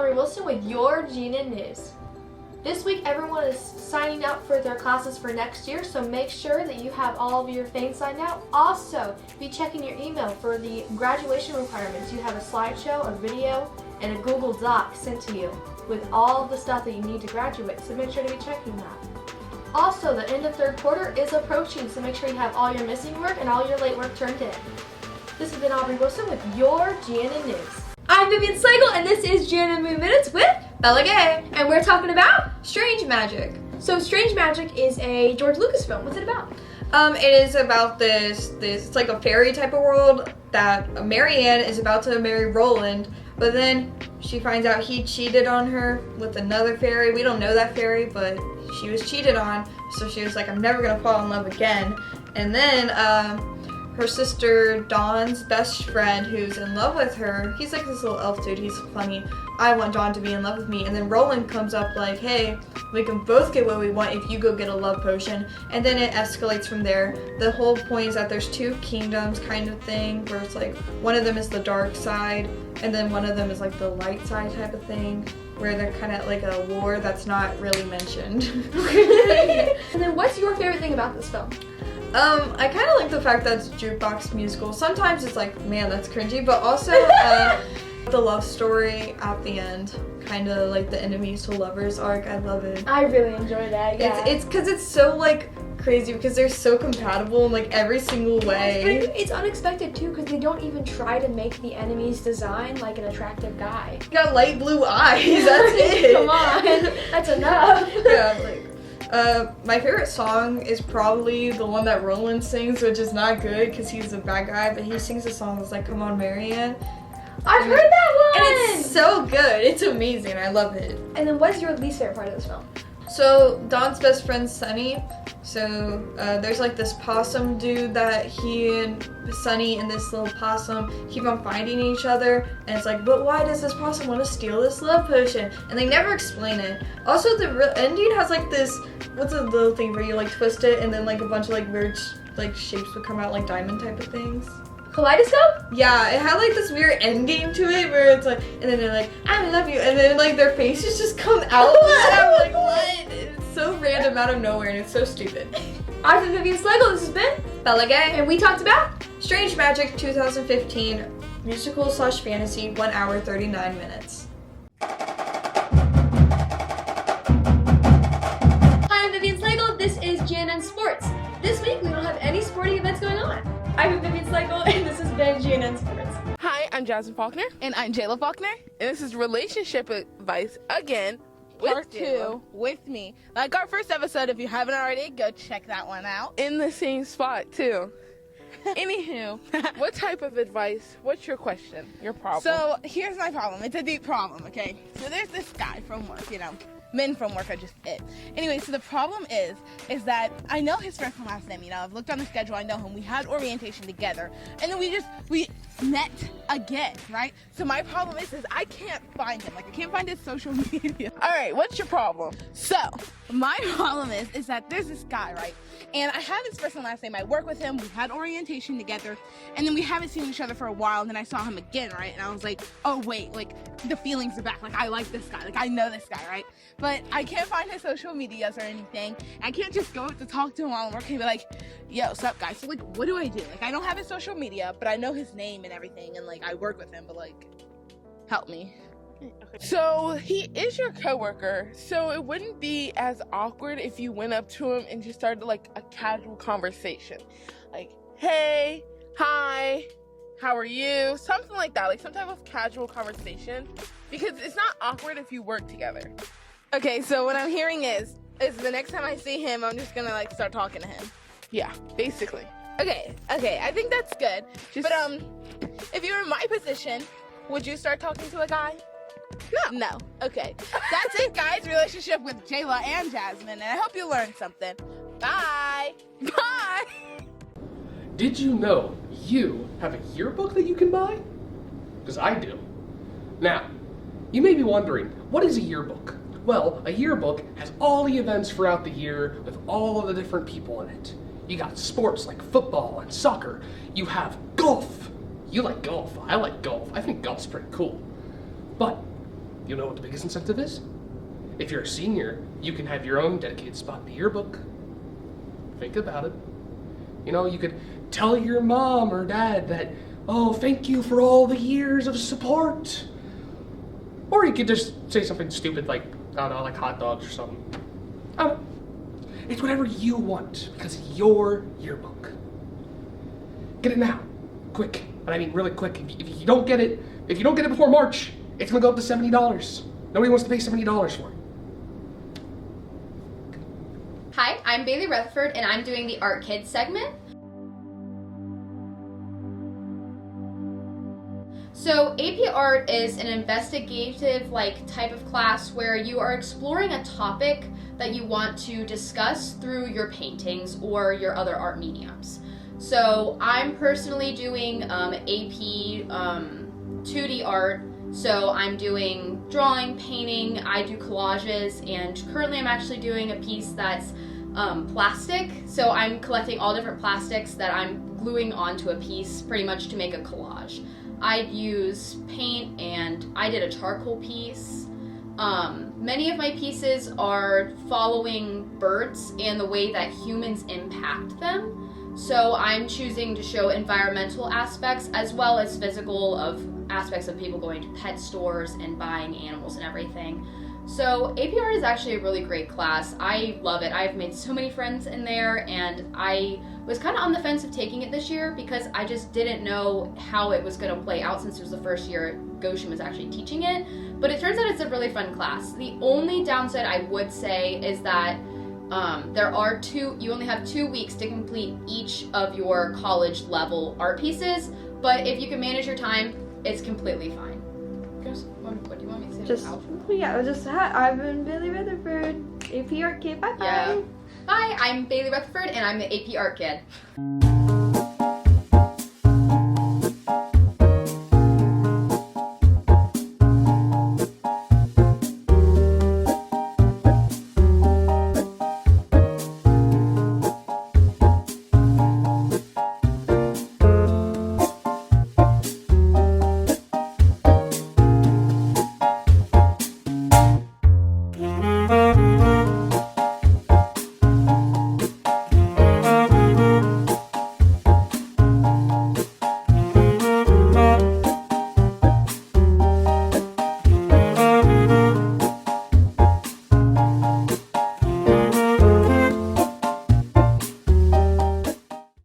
Aubrey Wilson with your GNN News. This week, everyone is signing up for their classes for next year, so make sure that you have all of your things signed out. Also, be checking your email for the graduation requirements. You have a slideshow, a video, and a Google Doc sent to you with all of the stuff that you need to graduate, so make sure to be checking that. Also, the end of third quarter is approaching, so make sure you have all your missing work and all your late work turned in. This has been Aubrey Wilson with your GNN News. I'm Vivian Slagle, and this is GNN Movie Minutes with Bella Gay, and we're talking about Strange Magic. So Strange Magic is a George Lucas film. What's it about? It is about this it's like a fairy type of world that Marianne is about to marry Roland, but then she finds out he cheated on her with another fairy. We don't know that fairy, but she was cheated on, so she was like, I'm never gonna fall in love again. And then her sister Dawn's best friend, who's in love with her, he's like this little elf dude, he's funny. I want Dawn to be in love with me. And then Roland comes up like, hey, we can both get what we want if you go get a love potion. And then it escalates from there. The whole point is that there's two kingdoms kind of thing, where it's like one of them is the dark side and then one of them is like the light side type of thing, where they're kind of like a war that's not really mentioned. And then what's your favorite thing about this film? I kind of like the fact that it's a jukebox musical. Sometimes it's like, man, that's cringy, but also the love story at the end, kind of like the enemies to lovers arc. I love it. I really enjoy that. Yeah. It's because it's so like crazy because they're so compatible in like every single way. It's unexpected too because they don't even try to make the enemy's design like an attractive guy. He got light blue eyes. That's it. Come on, that's enough. Yeah, like. My favorite song is probably the one that Roland sings, which is not good because he's a bad guy, but he sings a song that's like, Come On Marianne. I've heard that one! And it's so good. It's amazing. I love it. And then what's your least favorite part of this film? So, Dawn's best friend, Sunny. So, there's like this possum dude that he and Sunny and this little possum keep on fighting each other. And it's like, but why does this possum want to steal this love potion? And they never explain it. Also, the real ending has like this, what's a little thing where you like twist it and then like a bunch of like weird like shapes would come out, like diamond type of things. Kaleidoscope? Yeah, it had like this weird ending to it where it's like, and then they're like, I love you, and then like their faces just come out. And I'm like, what? It's so random out of nowhere, and it's so stupid. I've been Vivian Slagle. This has been Bella Gay, and we talked about Strange Magic 2015 musical/fantasy, 1 hour 39 minutes. Hi, I'm Vivian Slagle. This is GNN Sports. This week we don't have any sporting events going on. I'm Vivian Slagle, and this has been GNN Sports. Hi, I'm Jasmine Faulkner. And I'm Jayla Faulkner. And this is relationship advice again. Part 2 with me. Like our first episode, if you haven't already, go check that one out. In the same spot, too. Anywho, what type of advice? What's your question? Your problem? So here's my problem. It's a deep problem, okay? So there's this guy from work, men from work are just it. Anyway, so the problem is that I know his first and last name, I've looked on the schedule, I know him, we had orientation together, and then we met again, right? So my problem is I can't find him, I can't find his social media. All right, what's your problem? So, my problem is that there's this guy, right? And I have his first and last name, I work with him, we had orientation together, and then we haven't seen each other for a while, and then I saw him again, right? And I was like, oh wait, the feelings are back, I like this guy, I know this guy, right? But I can't find his social medias or anything. I can't just go up to talk to him while I'm working and be like, yo, what's up, guys? So, what do I do? I don't have his social media, but I know his name and everything, and, I work with him, but, help me. Okay. So, he is your coworker, so it wouldn't be as awkward if you went up to him and just started, a casual conversation. Like, hey, hi, how are you? Something like that, some type of casual conversation, because it's not awkward if you work together. Okay, so what I'm hearing is the next time I see him, I'm just gonna start talking to him. Yeah, basically. Okay, I think that's good. But if you were in my position, would you start talking to a guy? No. Okay. That's it, guys. Relationship with Jayla and Jasmine, and I hope you learned something. Bye. Bye. Did you know you have a yearbook that you can buy? Because I do. Now, you may be wondering, what is a yearbook? Well, a yearbook has all the events throughout the year with all of the different people in it. You got sports like football and soccer. You have golf. You like golf. I like golf. I think golf's pretty cool. But You know what the biggest incentive is? If you're a senior, you can have your own dedicated spot in the yearbook. Think about it. You know, you could tell your mom or dad that, oh, thank you for all the years of support. Or you could just say something stupid like, I don't know, like hot dogs or something. I don't know. It's whatever you want, because it's your yearbook. Get it now. Quick. And I mean really quick. If you don't get it before March, it's gonna go up to $70. Nobody wants to pay $70 for it. Hi, I'm Bailey Rutherford, and I'm doing the Art Kids segment. So AP Art is an investigative type of class where you are exploring a topic that you want to discuss through your paintings or your other art mediums. So I'm personally doing AP 2D art. So I'm doing drawing, painting, I do collages, and currently I'm actually doing a piece that's plastic. So I'm collecting all different plastics that I'm gluing onto a piece pretty much to make a collage. I'd use paint and I did a charcoal piece. Many of my pieces are following birds and the way that humans impact them. So I'm choosing to show environmental aspects as well as physical aspects of people going to pet stores and buying animals and everything. So AP Art is actually a really great class. I love it. I've made so many friends in there, and I was kind of on the fence of taking it this year because I just didn't know how it was going to play out since it was the first year Goshen was actually teaching it. But it turns out it's a really fun class. The only downside I would say is that you only have 2 weeks to complete each of your college level art pieces, but if you can manage your time, it's completely fine. What do you want me to say? I've been Bailey Rutherford, AP Art Kid. Bye bye. Yeah. Hi, I'm Bailey Rutherford, and I'm the AP Art Kid.